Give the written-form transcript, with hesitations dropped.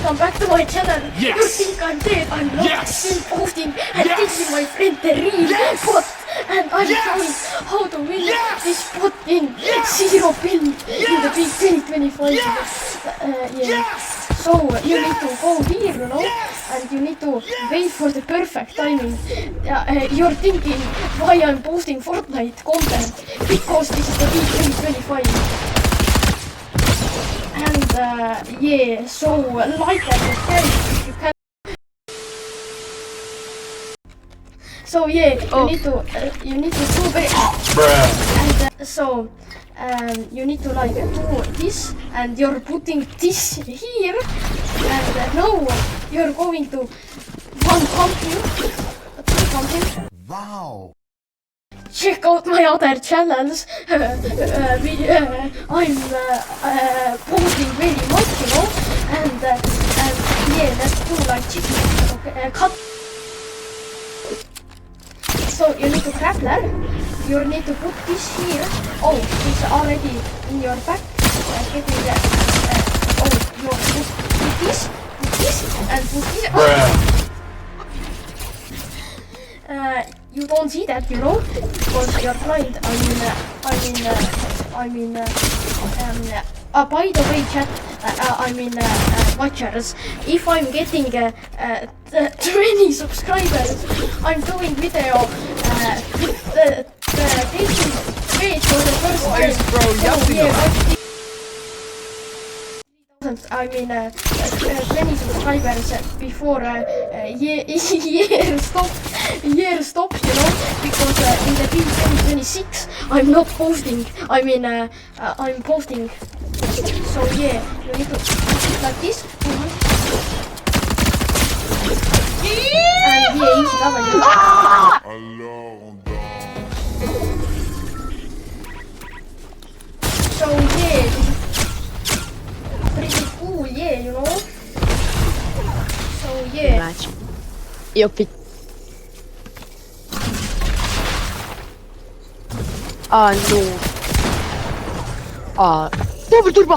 welcome back to my channel. Yes. You think I'm dead? I'm not. Yes. Still posting and Yes. teaching my friend the real Yes. bot. And I'm Yes. showing how to win Yes. this bot in Yes. 0 build in the Yes. big 2025. Yes. Yeah. Yes. So you need to go here, you know, Yes. and you need to wait for the perfect timing. You're thinking why I'm posting Fortnite content because this is the big 2025. And yeah, so like and subscribe if you can. So yeah, you need to do very and so you need to like do this, and you're putting this here, and now you're going to pump you. Wow. Check out my other channels. I'm posting very much, you know, and yeah, let's do like chicken. Okay, cut. So you need to grappler. You need to put this here. Oh, it's already in your back. Getting the oh, you put this, and put this. You don't see that, you know, because you're blind. By the way, chat, watchers, if I'm getting 20 subscribers, I'm doing video taking weight for the first time. Nice, bro. Oh, yeah, 20 subscribers before year stops, you know, because in the big 2026 I'm not posting. I'm posting. So yeah, you need to put it like this. And yeah, easy W. So yeah, this is pretty cool, yeah, you know. So yeah. Io pic... Ah no. Ah, double turbo!